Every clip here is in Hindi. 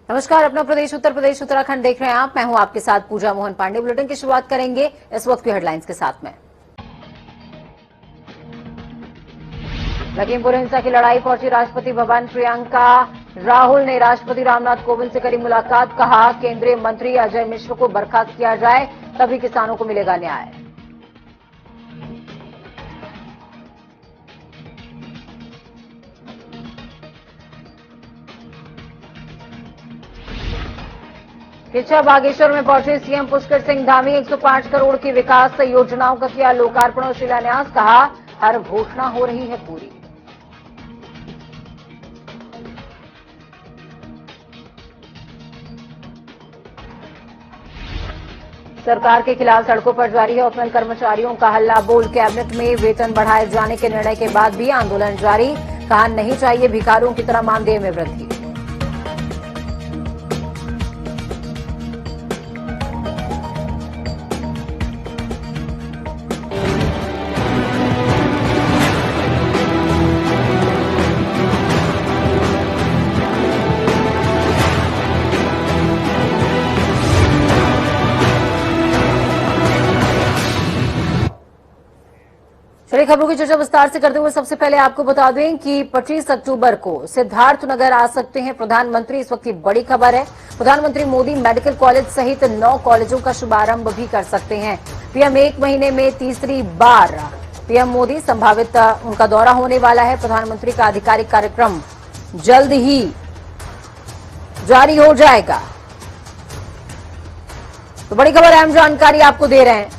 नमस्कार, अपना प्रदेश उत्तर प्रदेश उत्तराखंड देख रहे हैं आप। मैं हूं आपके साथ पूजा मोहन पांडे। बुलेटिन की शुरुआत करेंगे इस वक्त की हेडलाइंस के साथ में। लखीमपुर हिंसा की लड़ाई पहुंची राष्ट्रपति भवन। प्रियंका राहुल ने राष्ट्रपति रामनाथ कोविंद से करी मुलाकात। कहा, केंद्रीय मंत्री अजय मिश्र को बर्खास्त किया जाए, तभी किसानों को मिलेगा न्याय। किच्चा बागेश्वर में पहुंचे सीएम पुष्कर सिंह धामी। 105 करोड़ की विकास योजनाओं का किया लोकार्पण और शिलान्यास। कहा, हर घोषणा हो रही है पूरी। सरकार के खिलाफ सड़कों पर जारी है ओपनल कर्मचारियों का हल्ला बोल। कैबिनेट में वेतन बढ़ाए जाने के निर्णय के बाद भी आंदोलन जारी। कहा, नहीं चाहिए भिखारियों की तरह मानदेय में वृद्धि। चलिए खबरों की चर्चा विस्तार से करते हुए सबसे पहले आपको बता दें कि 25 अक्टूबर को सिद्धार्थनगर आ सकते हैं प्रधानमंत्री। इस वक्त की बड़ी खबर है, प्रधानमंत्री मोदी मेडिकल कॉलेज सहित 9 कॉलेजों का शुभारंभ भी कर सकते हैं। पीएम एक महीने में तीसरी बार पीएम मोदी संभावित उनका दौरा होने वाला है। प्रधानमंत्री का आधिकारिक कार्यक्रम जल्द ही जारी हो जाएगा। तो बड़ी खबर, अहम जानकारी आपको दे रहे हैं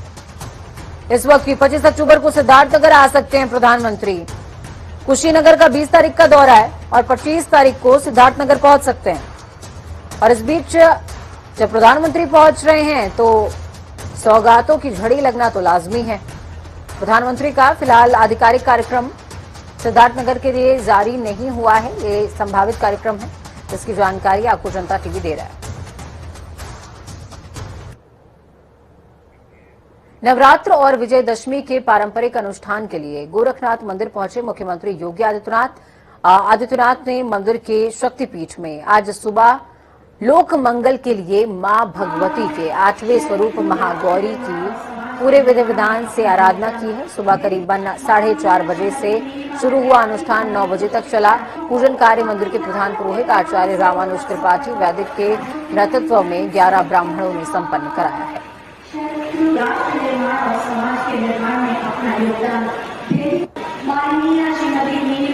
इस वक्त की। 25 अक्टूबर को सिद्धार्थनगर आ सकते हैं प्रधानमंत्री। कुशीनगर का 20 तारीख का दौरा है और 25 तारीख को सिद्धार्थनगर पहुंच सकते हैं। और इस बीच जब प्रधानमंत्री पहुंच रहे हैं तो सौगातों की झड़ी लगना तो लाजमी है। प्रधानमंत्री का फिलहाल आधिकारिक कार्यक्रम सिद्धार्थनगर के लिए जारी नहीं हुआ है। ये संभावित कार्यक्रम है जिसकी जानकारी आपको जनता टीवी दे रहा है। नवरात्र और विजयदशमी के पारंपरिक अनुष्ठान के लिए गोरखनाथ मंदिर पहुंचे मुख्यमंत्री योगी आदित्यनाथ ने मंदिर के शक्तिपीठ में आज सुबह लोक मंगल के लिए मां भगवती के 8वें स्वरूप महागौरी की पूरे विधि विधान से आराधना की है। सुबह करीबन 4:30 बजे से शुरू हुआ अनुष्ठान 9 बजे तक चला। पूजन कार्य मंदिर के प्रधान पुरोहित आचार्य रामानुज त्रिपाठी वैदिक के नेतृत्व में 11 ब्राह्मणों ने संपन्न कराया है। राष्ट्र निर्माण और समाज के निर्माण में अपना योगदान माननीय श्रीमती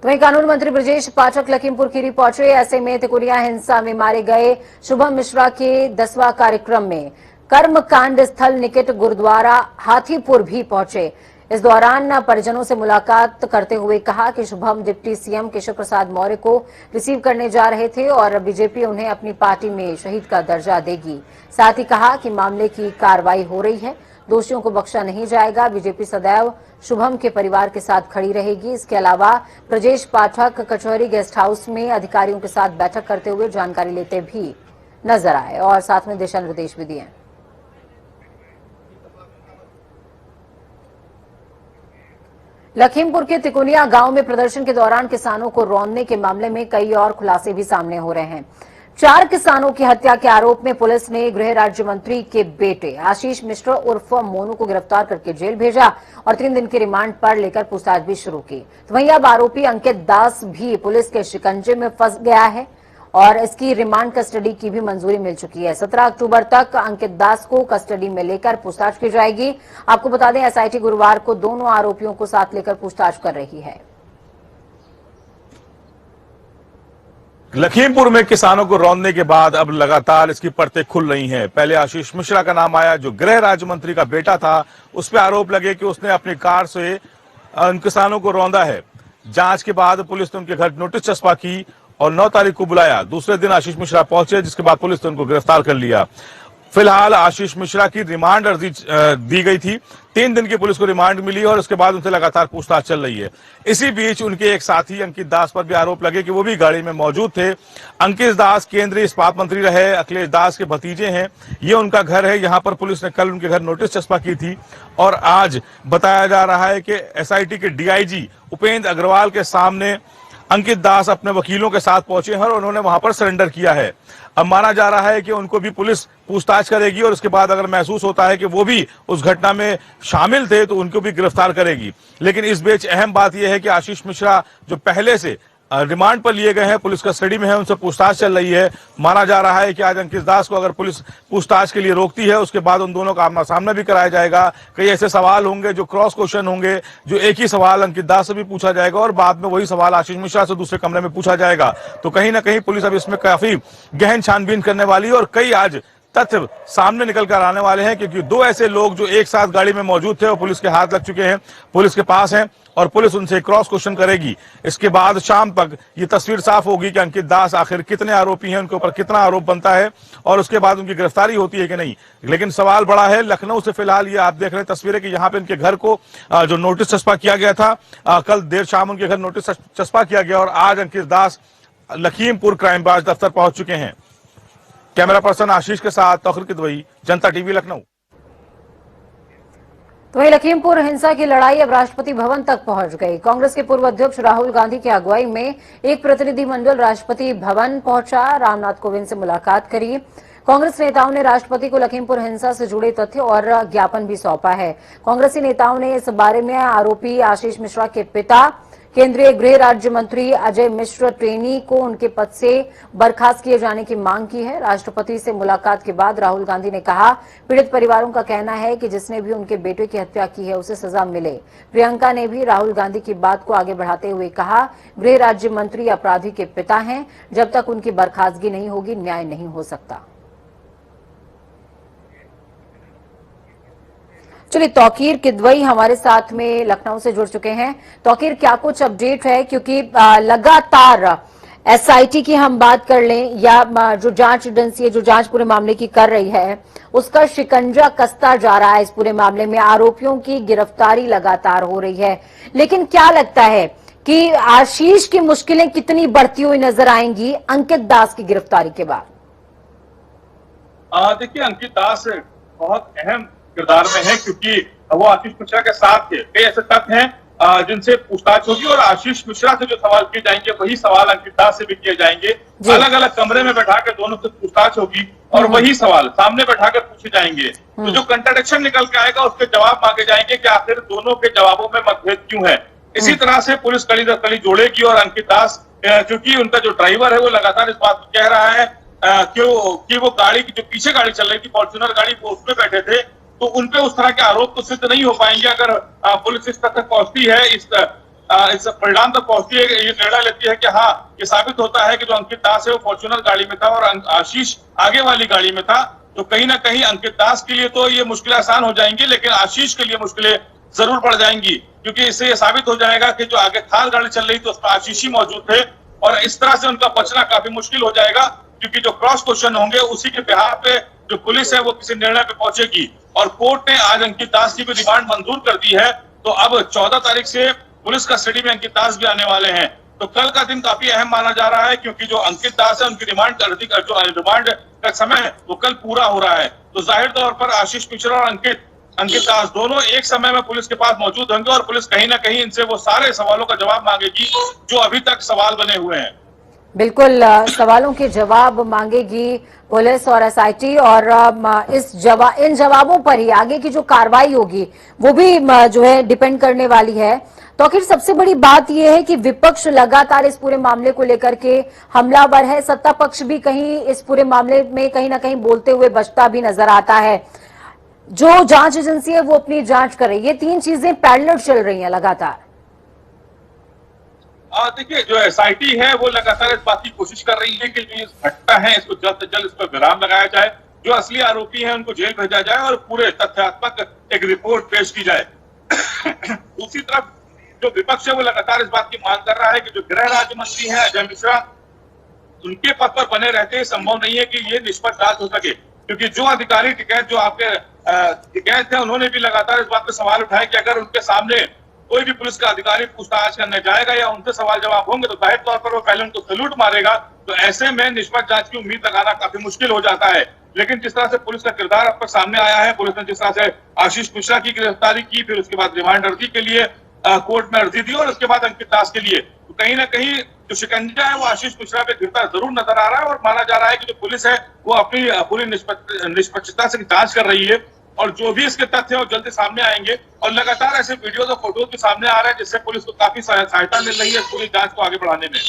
तो वहीं कानून मंत्री ब्रजेश पाठक लखीमपुर खीरी पहुंचे। ऐसे में तिकोरिया हिंसा में मारे गए शुभम मिश्रा के 10वां कार्यक्रम में कर्मकांड स्थल निकट गुरुद्वारा हाथीपुर भी पहुंचे। इस दौरान परिजनों से मुलाकात करते हुए कहा कि शुभम डिप्टी सीएम केशव प्रसाद मौर्य को रिसीव करने जा रहे थे और बीजेपी उन्हें अपनी पार्टी में शहीद का दर्जा देगी। साथ ही कहा कि मामले की कार्रवाई हो रही है, दोषियों को बख्शा नहीं जाएगा। बीजेपी सदैव शुभम के परिवार के साथ खड़ी रहेगी। इसके अलावा ब्रजेश पाठक कचहरी गेस्ट हाउस में अधिकारियों के साथ बैठक करते हुए जानकारी लेते भी नजर आए और साथ में दिशा निर्देश भी दिए। लखीमपुर के तिकोनिया गांव में प्रदर्शन के दौरान किसानों को रौंदने के मामले में कई और खुलासे भी सामने हो रहे हैं। 4 किसानों की हत्या के आरोप में पुलिस ने गृह राज्य मंत्री के बेटे आशीष मिश्र उर्फ मोनू को गिरफ्तार करके जेल भेजा और 3 दिन के रिमांड पर लेकर पूछताछ भी शुरू की। तो वहीं अब आरोपी अंकित दास भी पुलिस के शिकंजे में फंस गया है और इसकी रिमांड कस्टडी की भी मंजूरी मिल चुकी है। 17 अक्टूबर तक अंकित दास को कस्टडी में लेकर पूछताछ की जाएगी। आपको बता दें, एसआईटी गुरुवार को दोनों आरोपियों को साथ लेकर पूछताछ कर रही है। लखीमपुर में किसानों को रौंदने के बाद अब लगातार इसकी परतें खुल रही हैं। पहले आशीष मिश्रा का नाम आया, जो गृह राज्य मंत्री का बेटा था। उस पर आरोप लगे कि उसने अपनी कार से उन किसानों को रौंदा है। जांच के बाद पुलिस ने उनके घर नोटिस चस्पा की और 9 तारीख को बुलाया। दूसरे दिन आशीष मिश्रा पहुंचे, जिसके बाद पुलिस ने उनको गिरफ्तार कर लिया। फिलहाल आशीष मिश्रा की रिमांड अर्जी दी गई थी। 3 दिन की पुलिस को रिमांड मिली और उसके बाद उनसे लगातार पूछताछ चल रही है। इसी बीच उनके एक साथी अंकित दास पर भी आरोप लगे कि वो भी गाड़ी में मौजूद थे। अंकित दास केंद्रीय इस्पात मंत्री रहे अखिलेश दास के भतीजे हैं। ये उनका घर है। यहाँ पर पुलिस ने कल उनके घर नोटिस चस्पा की थी और आज बताया जा रहा है कि एसआईटी के डीआईजी उपेंद्र अग्रवाल के सामने अंकित दास अपने वकीलों के साथ पहुंचे हैं और उन्होंने वहां पर सरेंडर किया है। अब माना जा रहा है कि उनको भी पुलिस पूछताछ करेगी और उसके बाद अगर महसूस होता है कि वो भी उस घटना में शामिल थे तो उनको भी गिरफ्तार करेगी। लेकिन इस बीच अहम बात यह है कि आशीष मिश्रा जो पहले से रिमांड पर लिए गए हैं, पुलिस कस्टडी में है, उनसे पूछताछ चल रही है। माना जा रहा है कि आज अंकित दास को अगर पुलिस पूछताछ के लिए रोकती है उसके बाद उन दोनों का आमना सामना भी कराया जाएगा। कई ऐसे सवाल होंगे जो क्रॉस क्वेश्चन होंगे, जो एक ही सवाल अंकित दास से भी पूछा जाएगा और बाद में वही सवाल आशीष मिश्रा से दूसरे कमरे में पूछा जाएगा। तो कहीं ना कहीं पुलिस अब इसमें काफी गहन छानबीन करने वाली है और कई आज तथ्य सामने निकल कर आने वाले हैं, क्योंकि दो ऐसे लोग जो एक साथ गाड़ी में मौजूद थे और पुलिस के हाथ लग चुके हैं, पुलिस के पास हैं और पुलिस उनसे क्रॉस क्वेश्चन करेगी। इसके बाद शाम तक ये तस्वीर साफ होगी कि अंकित दास आखिर कितने आरोपी हैं, उनके ऊपर कितना आरोप बनता है और उसके बाद उनकी गिरफ्तारी होती है कि नहीं। लेकिन सवाल बड़ा है। लखनऊ से फिलहाल ये आप देख रहे हैं तस्वीरें कि यहाँ पे इनके घर को जो नोटिस चस्पा किया गया था, कल देर शाम उनके घर नोटिस चस्पा किया गया और आज अंकित दास लखीमपुर क्राइम ब्रांच दफ्तर पहुंच चुके हैं। कैमरा पर्सन आशीष के साथ तौकीर किदवई, जनता टीवी, लखनऊ। तो वहीं लखीमपुर हिंसा की लड़ाई अब राष्ट्रपति भवन तक पहुंच गई। कांग्रेस के पूर्व अध्यक्ष राहुल गांधी की अगुवाई में एक प्रतिनिधिमंडल राष्ट्रपति भवन पहुंचा, रामनाथ कोविंद से मुलाकात करी। कांग्रेस नेताओं ने राष्ट्रपति को लखीमपुर हिंसा से जुड़े तथ्य और ज्ञापन भी सौंपा है। कांग्रेसी नेताओं ने इस बारे में आरोपी आशीष मिश्रा के पिता केंद्रीय गृह राज्य मंत्री अजय मिश्र टेनी को उनके पद से बर्खास्त किए जाने की मांग की है। राष्ट्रपति से मुलाकात के बाद राहुल गांधी ने कहा, पीड़ित परिवारों का कहना है कि जिसने भी उनके बेटे की हत्या की है उसे सजा मिले। प्रियंका ने भी राहुल गांधी की बात को आगे बढ़ाते हुए कहा, गृह राज्य मंत्री अपराधी के पिता हैं, जब तक उनकी बर्खास्तगी नहीं होगी न्याय नहीं हो सकता। चलिए, तौकीर किदवई हमारे साथ में लखनऊ से जुड़ चुके हैं। तौकीर, क्या कुछ अपडेट है, क्योंकि लगातार एसआईटी की हम बात कर लें या जो जांच एजेंसी है जो जांच पूरे मामले की कर रही है, उसका शिकंजा कसता जा रहा है। इस पूरे मामले में आरोपियों की गिरफ्तारी लगातार हो रही है, लेकिन क्या लगता है कि आशीष की मुश्किलें कितनी बढ़ती हुई नजर आएंगी अंकित दास की गिरफ्तारी के बाद? देखिए, अंकित दास बहुत अहम किरदार में है, क्योंकि वो आशीष मिश्रा के साथ थे। कई ऐसे तथ्य हैं जिनसे पूछताछ होगी और आशीष मिश्रा से जो सवाल किए जाएंगे वही सवाल अंकित दास से भी किए जाएंगे। अलग अलग कमरे में बैठाकर दोनों से पूछताछ होगी और वही सवाल सामने बैठाकर पूछे जाएंगे। तो जो कंट्राडिक्शन निकल के आएगा उसके जवाब मांगे जाएंगे कि आखिर दोनों के जवाबों में मतभेद क्यों है। इसी तरह से पुलिस कड़ी दर कड़ी जोड़ेगी और अंकित दास, क्योंकि उनका जो ड्राइवर है वो लगातार इस बात को कह रहा है कि वो गाड़ी की जो पीछे गाड़ी चल रही थी फॉर्च्यूनर गाड़ी, वो उसमें बैठे थे, तो उनपे उस तरह के आरोप तो सिद्ध नहीं हो पाएंगे। अगर पुलिस इस तक पहुंचती है, इस परिणाम तक पहुंचती है, ये निर्णय लेती है कि हाँ, ये साबित होता है कि जो अंकित दास है वो फॉर्च्यूनर गाड़ी में था और आशीष आगे वाली गाड़ी में था, तो कहीं ना कहीं अंकित दास के लिए तो ये मुश्किलें आसान हो जाएंगी, लेकिन आशीष के लिए मुश्किलें जरूर बढ़ जाएंगी, क्योंकि इससे ये साबित हो जाएगा कि जो आगे थार गाड़ी चल रही थी उसमें आशीष ही मौजूद थे और इस तरह से उनका बचना काफी मुश्किल हो जाएगा, क्योंकि जो क्रॉस क्वेश्चन होंगे उसी के बिहार पे जो पुलिस है वो किसी निर्णय पे पहुंचेगी। और कोर्ट ने आज अंकित दास की भी रिमांड मंजूर कर दी है, तो अब 14 तारीख से पुलिस कस्टडी में अंकित दास भी आने वाले हैं। तो कल का दिन काफी अहम माना जा रहा है, क्योंकि जो अंकित दास है उनकी रिमांड का समय है वो कल पूरा हो रहा है। तो जाहिर तौर पर आशीष मिश्रा और अंकित दास दोनों एक समय में पुलिस के पास मौजूद होंगे और पुलिस कहीं ना कहीं इनसे वो सारे सवालों का जवाब मांगेगी जो अभी तक सवाल बने हुए हैं। बिल्कुल, सवालों के जवाब मांगेगी पुलिस और एसआईटी और इन जवाबों पर ही आगे की जो कार्रवाई होगी वो भी जो है डिपेंड करने वाली है। तो आखिर सबसे बड़ी बात यह है कि विपक्ष लगातार इस पूरे मामले को लेकर के हमलावर है, सत्ता पक्ष भी कहीं इस पूरे मामले में कहीं ना कहीं बोलते हुए बचता भी नजर आता है। जो जांच एजेंसी है वो अपनी जांच कर रही है, ये तीन चीजें पैरेलल चल रही हैं लगातार। देखिए, जो एसआईटी है वो लगातार इस बात की कोशिश कर रही है कि जो ये घटना है इसको जल्द से जल्द इस पर विराम लगाया जाए, जो असली आरोपी हैं उनको जेल भेजा जाए और पूरे तथ्यात्मक एक रिपोर्ट पेश की जाए। दूसरी तरफ जो विपक्ष है वो लगातार इस बात की मांग कर रहा है कि जो गृह राज्य मंत्री है अजय मिश्रा, उनके पद पर बने रहते संभव नहीं है कि ये निष्पक्ष जांच हो सके, क्योंकि जो अधिकारी टिकैत जो आपके टिकैत थे उन्होंने भी लगातार इस बात पर सवाल उठाया कि अगर उनके सामने कोई भी पुलिस का अधिकारी पूछताछ करने जाएगा या उनसे सवाल जवाब होंगे तो जाहिर तौर पर वो पहले उनको सैल्यूट मारेगा। तो ऐसे में निष्पक्ष जांच की उम्मीद लगाना काफी मुश्किल हो जाता है। लेकिन जिस तरह से पुलिस का किरदार अब तक सामने आया है, पुलिस ने जिस तरह से आशीष मिश्रा की गिरफ्तारी की, फिर उसके बाद रिमांड अर्जी के लिए कोर्ट में अर्जी दी और उसके बाद अंकित दास के लिए तो कहीं ना कहीं जो शिकंजा है वो आशीष मिश्रा पे गिरता जरूर नजर आ रहा है और माना जा रहा है कि जो पुलिस है वो अपनी पूरी निष्पक्षता से जांच कर रही है और जो भी इसके तथ्य है वो जल्दी सामने आएंगे और लगातार ऐसे वीडियोज और फोटोज भी सामने आ रहे हैं जिससे पुलिस को काफी सहायता मिल रही है पूरी जांच को आगे बढ़ाने में।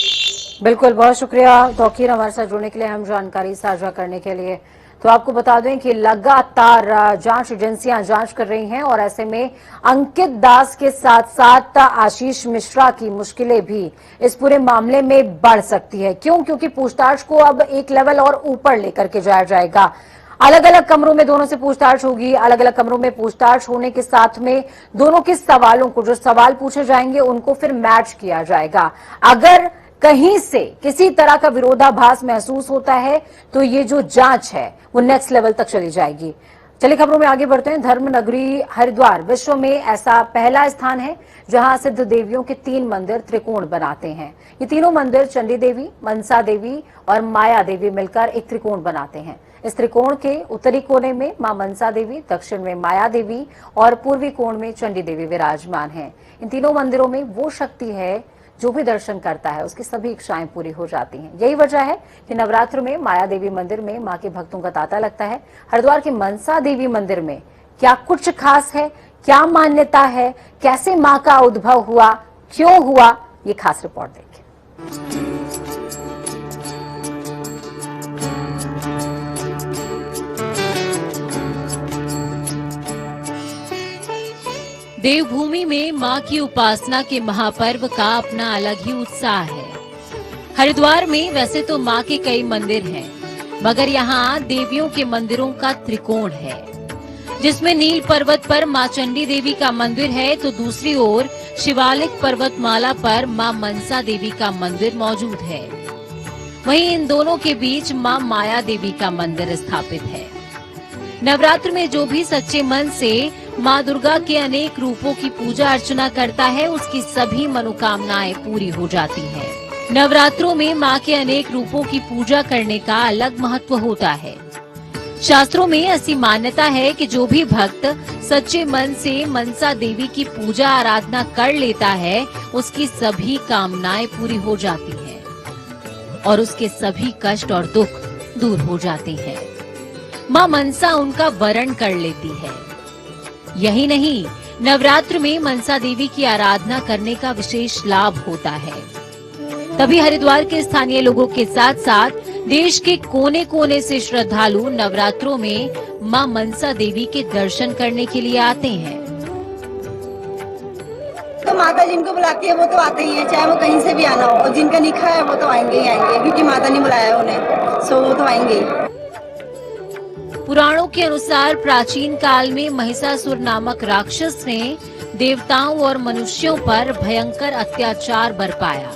बिल्कुल, बहुत शुक्रिया तौकीर हमारे साथ जुड़ने के लिए, हम जानकारी साझा करने के लिए। तो आपको बता दें कि लगातार जांच एजेंसियां जांच कर रही हैं और ऐसे में अंकित दास के साथ साथ आशीष मिश्रा की मुश्किलें भी इस पूरे मामले में बढ़ सकती है। क्यों? क्योंकि पूछताछ को अब एक लेवल और ऊपर लेकर के जाया जाएगा। अलग अलग कमरों में दोनों से पूछताछ होगी। अलग अलग कमरों में पूछताछ होने के साथ में दोनों के सवालों को, जो सवाल पूछे जाएंगे उनको फिर मैच किया जाएगा। अगर कहीं से किसी तरह का विरोधाभास महसूस होता है तो ये जो जांच है वो नेक्स्ट लेवल तक चली जाएगी। चलिए खबरों में आगे बढ़ते हैं। धर्म नगरी हरिद्वार विश्व में ऐसा पहला स्थान है जहां सिद्ध देवियों के 3 मंदिर त्रिकोण बनाते हैं। ये तीनों मंदिर चंडी देवी, मनसा देवी और माया देवी मिलकर एक त्रिकोण बनाते हैं। इस त्रिकोण के उत्तरी कोने में मां मनसा देवी, दक्षिण में माया देवी और पूर्वी कोण में चंडी देवी विराजमान हैं। इन तीनों मंदिरों में वो शक्ति है जो भी दर्शन करता है उसकी सभी इच्छाएं पूरी हो जाती हैं। यही वजह है कि नवरात्र में माया देवी मंदिर में मां के भक्तों का तांता लगता है। हरिद्वार के मनसा देवी मंदिर में क्या कुछ खास है, क्या मान्यता है, कैसे मां का उद्भव हुआ, क्यों हुआ, ये खास रिपोर्ट देखिए। देवभूमि में मां की उपासना के महापर्व का अपना अलग ही उत्साह है। हरिद्वार में वैसे तो मां के कई मंदिर हैं, मगर यहाँ देवियों के मंदिरों का त्रिकोण है, जिसमें नील पर्वत पर मां चंडी देवी का मंदिर है तो दूसरी ओर शिवालिक पर्वतमाला पर मां मनसा देवी का मंदिर मौजूद है। वहीं इन दोनों के बीच मां माया देवी का मंदिर स्थापित है। नवरात्र में जो भी सच्चे मन से मां दुर्गा के अनेक रूपों की पूजा अर्चना करता है उसकी सभी मनोकामनाएं पूरी हो जाती हैं। नवरात्रों में मां के अनेक रूपों की पूजा करने का अलग महत्व होता है। शास्त्रों में ऐसी मान्यता है कि जो भी भक्त सच्चे मन से मनसा देवी की पूजा आराधना कर लेता है उसकी सभी कामनाएं पूरी हो जाती हैं और उसके सभी कष्ट और दुख दूर हो जाते हैं। मां मनसा उनका वरण कर लेती है। यही नहीं, नवरात्र में मनसा देवी की आराधना करने का विशेष लाभ होता है। तभी हरिद्वार के स्थानीय लोगों के साथ साथ देश के कोने कोने से श्रद्धालु नवरात्रों में मां मनसा देवी के दर्शन करने के लिए आते हैं। तो माता जिनको बुलाती है वो तो आते ही है, चाहे वो कहीं से भी आना हो, और जिनका लिखा है वो तो आएंगे ही आएंगे, क्योंकि माता ने बुलाया उन्हें, सो वो तो आएंगे ही। पुराणों के अनुसार प्राचीन काल में महिषासुर नामक राक्षस ने देवताओं और मनुष्यों पर भयंकर अत्याचार बरपाया।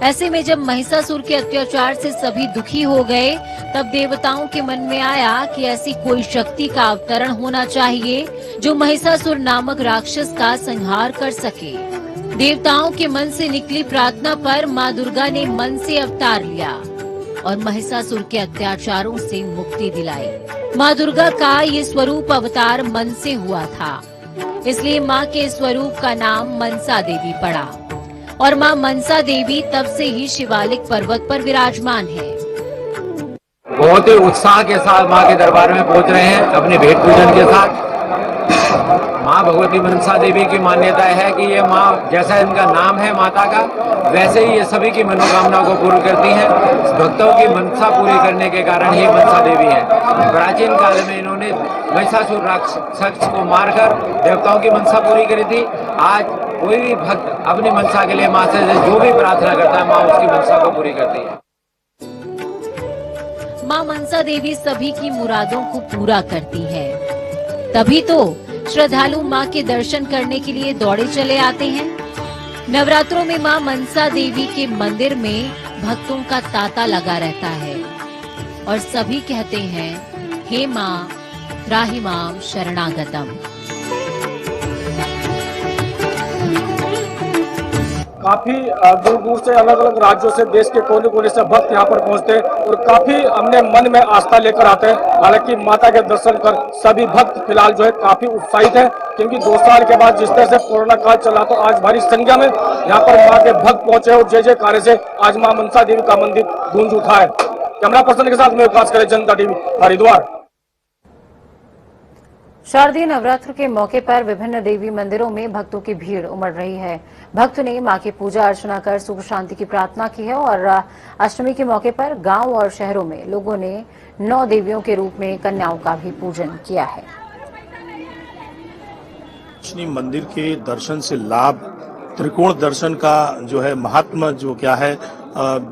ऐसे में जब महिषासुर के अत्याचार से सभी दुखी हो गए, तब देवताओं के मन में आया कि ऐसी कोई शक्ति का अवतरण होना चाहिए जो महिषासुर नामक राक्षस का संहार कर सके। देवताओं के मन से निकली प्रार्थना पर मां दुर्गा ने मन से अवतार लिया और महिषासुर के अत्याचारों से मुक्ति दिलाई। मां दुर्गा का ये स्वरूप अवतार मन से हुआ था, इसलिए मां के स्वरूप का नाम मनसा देवी पड़ा और मां मनसा देवी तब से ही शिवालिक पर्वत पर विराजमान है। बहुत ही उत्साह के साथ मां के दरबार में पहुंच रहे हैं अपने भेंट पूजन के साथ। मां भगवती मनसा देवी की मान्यता है कि ये मां, जैसा इनका नाम है माता का, वैसे ही ये सभी की मनोकामनाओं को पूरी करती हैं। भक्तों की मनसा पूरी करने के कारण ही मनसा देवी है। प्राचीन काल में इन्होंने महिषासुर राक्षस को मारकर देवताओं की मनसा पूरी करी थी। आज कोई भी भक्त अपनी मनसा के लिए मां से जो भी प्रार्थना करता है, मां उसकी मनसा को पूरी करती है। मां मनसा देवी सभी की मुरादों को पूरा करती है, तभी तो श्रद्धालु मां के दर्शन करने के लिए दौड़े चले आते हैं। नवरात्रों में मां मनसा देवी के मंदिर में भक्तों का तांता लगा रहता है और सभी कहते हैं, हे मां त्राहि मां शरणागतम। काफी दूर दूर से अलग अलग राज्यों से देश के कोने कोने से भक्त यहाँ पर पहुँचते हैं और काफी अपने मन में आस्था लेकर आते हैं। हालांकि माता के दर्शन कर सभी भक्त फिलहाल जो है काफी उत्साहित है, क्योंकि 2 साल के बाद जिस तरह से कोरोना काल चला तो आज भारी संख्या में यहाँ पर माँ के भक्त पहुंचे और जय जयकारे से आज माँ मनसा देवी का मंदिर गूंज उठा है। कैमरा पर्सन के साथ में विकास करे, जनता टीवी, हरिद्वार। शारदीय नवरात्र के मौके पर विभिन्न देवी मंदिरों में भक्तों की भीड़ उमड़ रही है। भक्त ने मां की पूजा अर्चना कर सुख शांति की प्रार्थना की है और अष्टमी के मौके पर गांव और शहरों में लोगों ने 9 देवियों के रूप में कन्याओं का भी पूजन किया है। मंदिर के दर्शन से लाभ, त्रिकोण दर्शन का जो है महात्मा जो क्या है,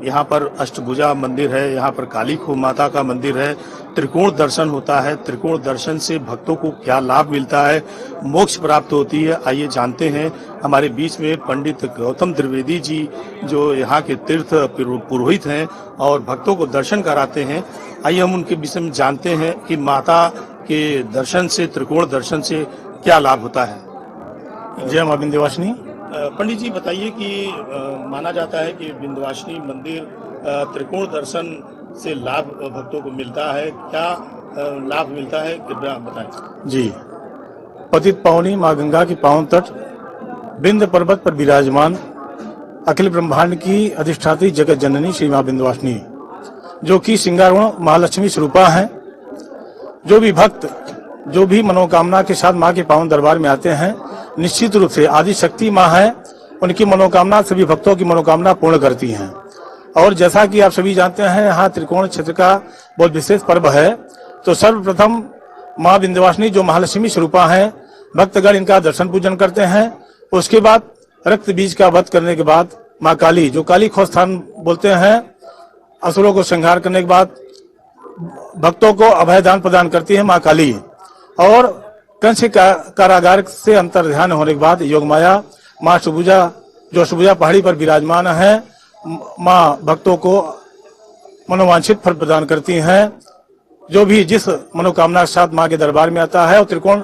यहाँ पर अष्टभुजा मंदिर है, यहाँ पर काली खो माता का मंदिर है, त्रिकोण दर्शन होता है। त्रिकोण दर्शन से भक्तों को क्या लाभ मिलता है, मोक्ष प्राप्त होती है, आइए जानते हैं। हमारे बीच में पंडित गौतम त्रिवेदी जी जो यहाँ के तीर्थ पुरोहित हैं और भक्तों को दर्शन कराते हैं। आइए हम उनके विषय में जानते हैं कि माता के दर्शन से, त्रिकोण दर्शन से क्या लाभ होता है। जय मां विंध्यवासिनी। पंडित जी बताइए कि माना जाता है कि विंध्यवासिनी मंदिर त्रिकोण दर्शन से लाभ भक्तों को मिलता है, क्या लाभ मिलता है, कृपया बताएं। जी, पतित पावनी मां गंगा की पावन तट विंध्य पर्वत पर विराजमान अखिल ब्रह्मांड की अधिष्ठात्री जगत जननी श्री मां विंध्यवासिनी, जो कि सिंगारुण महालक्ष्मी स्वरूपा है। जो भी भक्त जो भी मनोकामना के साथ मां के पावन दरबार में आते हैं, निश्चित रूप से आदि शक्ति मां है, उनकी मनोकामना सभी भक्तों की मनोकामना पूर्ण करती हैं। और जैसा कि आप सभी जानते हैं, यहाँ त्रिकोण क्षेत्र का बहुत विशेष पर्व है। तो सर्वप्रथम मां विंध्यवासिनी जो महालक्ष्मी स्वरूपा है, भक्तगण इनका दर्शन पूजन करते हैं। उसके बाद रक्त बीज का वध करने के बाद मां काली, जो काली खो स्थान बोलते हैं, असुरों को संहार करने के बाद भक्तों को अभय दान प्रदान करती है मां काली। और कंस कारागार से अंतर्ध्यान होने के बाद योगमाया मां अष्टभुजा, जो अष्टभुजा पहाड़ी पर विराजमान है, मां भक्तों को मनोवांछित फल प्रदान करती हैं। जो भी जिस मनोकामना के साथ मां के दरबार में आता है और त्रिकोण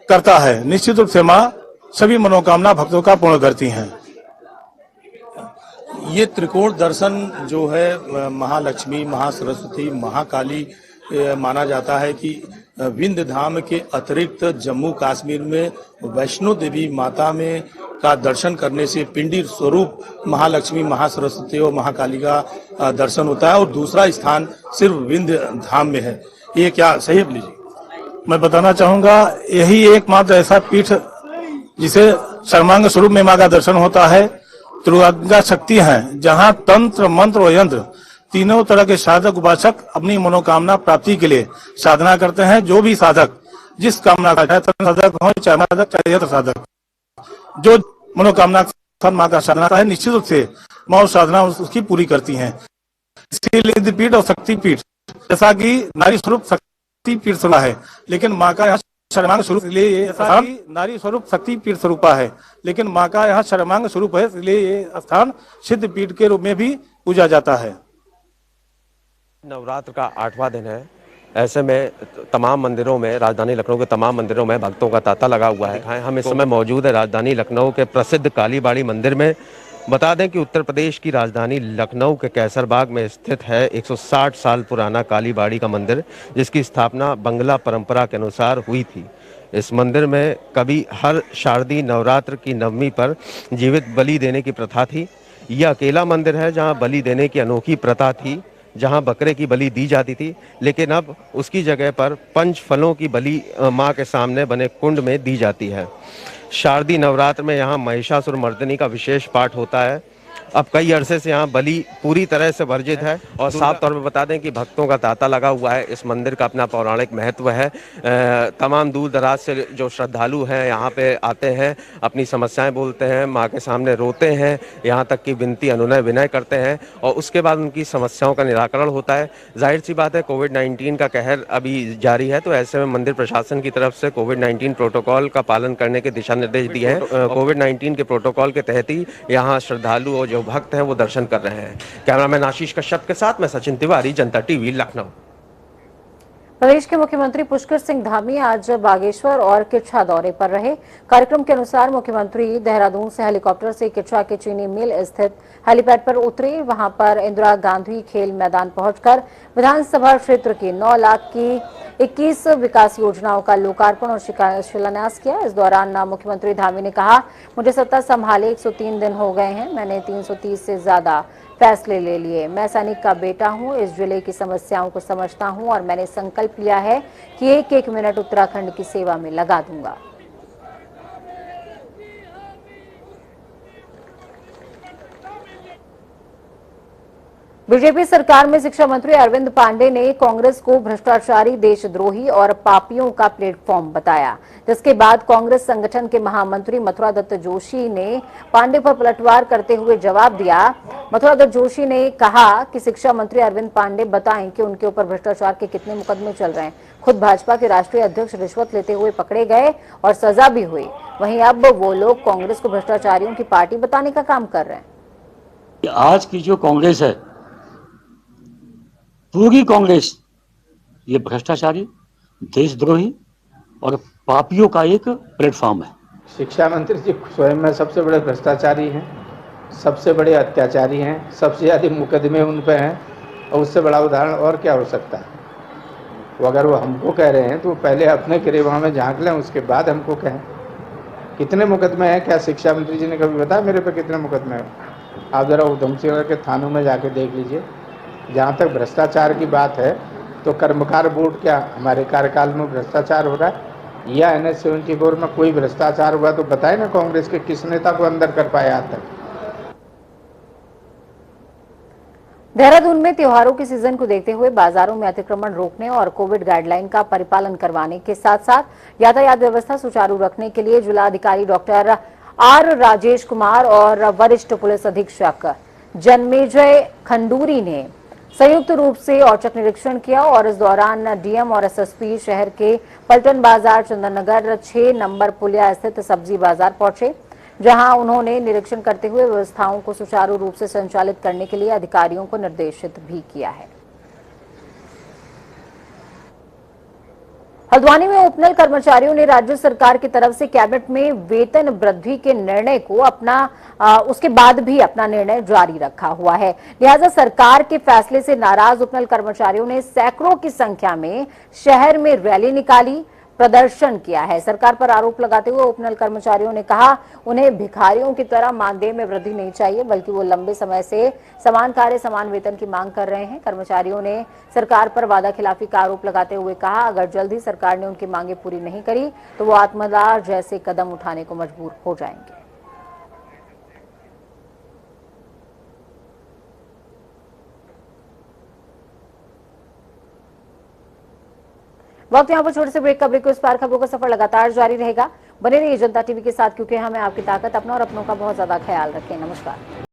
करता है, निश्चित रूप से मां सभी मनोकामना भक्तों का पूर्ण करती हैं। ये त्रिकोण दर्शन जो है महालक्ष्मी, महासरस्वती, महाकाली माना जाता है कि विंध्य धाम के अतिरिक्त जम्मू कश्मीर में वैष्णो देवी माता में का दर्शन करने से पिंडी स्वरूप महालक्ष्मी, महासरस्वती और महाकाली का दर्शन होता है और दूसरा स्थान सिर्फ विंध्य धाम में है। ये क्या सही है? मैं बताना चाहूंगा, यही एकमात्र ऐसा पीठ जिसे सर्वांग स्वरूप में मां का दर्शन होता है। त्रिगुणा शक्ति है, जहाँ तंत्र, मंत्र और यंत्र तीनों तरह के साधक उपासक अपनी मनोकामना प्राप्ति के लिए साधना करते हैं। जो भी साधक जिस कामना का, चाहे तंत्र साधक हो, चाहे साधक, चाहे यंत्र साधक, जो मनोकामना मां का साधना है, निश्चित रूप से मां उस साधना उसकी पूरी करती हैं। इसीलिए पीठ और शक्ति पीठ, जैसा कि नारी स्वरूप शक्ति पीठ सुना है, लेकिन माँ का यहाँ सर्वांग स्वरूप, इसलिए ये स्थान नारी स्वरूप शक्ति पीठ स्वरूपा है, लेकिन माँ का यहाँ सर्वांग स्वरूप है, इसलिए ये स्थान सिद्ध पीठ के रूप में भी पूजा जाता है। नवरात्र का 8वां दिन है। ऐसे में तमाम मंदिरों में, राजधानी लखनऊ के तमाम मंदिरों में भक्तों का तांता लगा हुआ है। हम इस समय मौजूद है राजधानी लखनऊ के प्रसिद्ध कालीबाड़ी मंदिर में। बता दें कि उत्तर प्रदेश की राजधानी लखनऊ के कैसरबाग में स्थित है 160 साल पुराना कालीबाड़ी का मंदिर, जिसकी स्थापना बंगला परंपरा के अनुसार हुई थी। इस मंदिर में कभी हर शारदीय नवरात्र की नवमी पर जीवित बलि देने की प्रथा थी। यह अकेला मंदिर है जहां बलि देने की अनोखी प्रथा थी, जहां बकरे की बलि दी जाती थी, लेकिन अब उसकी जगह पर पंच फलों की बलि मां के सामने बने कुंड में दी जाती है। शारदीय नवरात्र में यहाँ महिषासुर मर्दिनी का विशेष पाठ होता है। अब कई अरसे से यहाँ बलि पूरी तरह से वर्जित है और साफ तौर पर बता दें कि भक्तों का तांता लगा हुआ है। इस मंदिर का अपना पौराणिक महत्व है। तमाम दूर दराज से जो श्रद्धालु हैं यहाँ पे आते हैं, अपनी समस्याएं बोलते हैं, माँ के सामने रोते हैं, यहाँ तक कि विनती अनुनय विनय करते हैं और उसके बाद उनकी समस्याओं का निराकरण होता है। जाहिर सी बात है, कोविड-19 का कहर अभी जारी है, तो ऐसे में मंदिर प्रशासन की तरफ से कोविड-19 प्रोटोकॉल का पालन करने के दिशा निर्देश दिए हैं। कोविड-19 के प्रोटोकॉल के तहत ही यहाँ श्रद्धालु और जो भक्त हैं वो दर्शन कर रहे हैं। कैमरामैन आशीष कश्यप के साथ मैं सचिन तिवारी, जनता टीवी, लखनऊ। प्रदेश के मुख्यमंत्री पुष्कर सिंह धामी आज बागेश्वर और किच्छा दौरे पर रहे। कार्यक्रम के अनुसार मुख्यमंत्री देहरादून से हेलीकॉप्टर से किच्छा के चीनी मिल स्थित हेलीपैड पर उतरे। वहां पर इंदिरा गांधी खेल मैदान पहुंचकर विधानसभा क्षेत्र की 9 लाख की 21 विकास योजनाओं का लोकार्पण और शिलान्यास किया। इस दौरान मुख्यमंत्री धामी ने कहा, मुझे सत्ता संभाले 103 दिन हो गए हैं, मैंने 330 से ज्यादा फैसले ले लिए। मैं सैनिक का बेटा हूं, इस जिले की समस्याओं को समझता हूं और मैंने संकल्प लिया है कि एक मिनट उत्तराखंड की सेवा में लगा दूंगा। बीजेपी सरकार में शिक्षा मंत्री अरविंद पांडे ने कांग्रेस को भ्रष्टाचारी, देशद्रोही और पापियों का प्लेटफॉर्म बताया, जिसके बाद कांग्रेस संगठन के महामंत्री मथुरा दत्त जोशी ने पांडे पर पलटवार करते हुए जवाब दिया। मथुरा दत्त जोशी ने कहा कि शिक्षा मंत्री अरविंद पांडे बताएं कि उनके ऊपर भ्रष्टाचार के कितने मुकदमे चल रहे हैं। खुद भाजपा के राष्ट्रीय अध्यक्ष रिश्वत लेते हुए पकड़े गए और सजा भी हुई। वहीं अब वो लोग कांग्रेस को भ्रष्टाचारियों की पार्टी बताने का काम कर रहे हैं। आज की जो कांग्रेस है, पूरी कांग्रेस ये भ्रष्टाचारी, देशद्रोही और पापियों का एक प्लेटफॉर्म है। शिक्षा मंत्री जी स्वयं में सबसे बड़े भ्रष्टाचारी हैं, सबसे बड़े अत्याचारी हैं, सबसे ज्यादा मुकदमे उन पे हैं और उससे बड़ा उदाहरण और क्या हो सकता है। वो अगर वो हमको कह रहे हैं तो पहले अपने गिरेबान में झांक लें, उसके बाद हमको कहें। कितने मुकदमे हैं, क्या शिक्षा मंत्री जी ने कभी बताया मेरे पे कितने मुकदमे हैं? आप जरा उधमसिंह के थानों में जाके देख लीजिए। जहाँ तक भ्रष्टाचार की बात है तो कर्मकार बोर्ड क्या हमारे कार्यकाल में भ्रष्टाचार हो रहा है या NH-74 में कोई भ्रष्टाचार हुआ तो बताए ना कांग्रेस के किस नेता को अंदर कर पाया आज तक। देहरादून में त्योहारों के सीजन को देखते हुए बाजारों में अतिक्रमण रोकने और कोविड गाइडलाइन का परिपालन करवाने के साथ साथ यातायात व्यवस्था सुचारू रखने के लिए जिलाधिकारी डॉक्टर आर राजेश कुमार और वरिष्ठ पुलिस अधीक्षक जन्मेजय खंडूरी ने संयुक्त रूप से औचक निरीक्षण किया और इस दौरान डीएम और एसएसपी शहर के पलटन बाजार, चंदननगर 6 नंबर पुलिया स्थित सब्जी बाजार पहुंचे, जहां उन्होंने निरीक्षण करते हुए व्यवस्थाओं को सुचारू रूप से संचालित करने के लिए अधिकारियों को निर्देशित भी किया है। हल्द्वानी में उपनल कर्मचारियों ने राज्य सरकार की तरफ से कैबिनेट में वेतन वृद्धि के निर्णय को उसके बाद भी अपना निर्णय जारी रखा हुआ है। लिहाजा सरकार के फैसले से नाराज उपनल कर्मचारियों ने सैकड़ों की संख्या में शहर में रैली निकाली, प्रदर्शन किया है। सरकार पर आरोप लगाते हुए उपनल कर्मचारियों ने कहा, उन्हें भिखारियों की तरह मानदेय में वृद्धि नहीं चाहिए, बल्कि वो लंबे समय से समान कार्य समान वेतन की मांग कर रहे हैं। कर्मचारियों ने सरकार पर वादा खिलाफी का आरोप लगाते हुए कहा, अगर जल्द ही सरकार ने उनकी मांगे पूरी नहीं करी तो वो आत्मदाह जैसे कदम उठाने को मजबूर हो जाएंगे। वक्त यहाँ पर छोटे से ब्रेक का ब्रेक को इस पार खबरों का सफर लगातार जारी रहेगा। बने रहिए जनता टीवी के साथ, क्योंकि हमें आपकी ताकत, अपना और अपनों का बहुत ज्यादा ख्याल रखें। नमस्कार।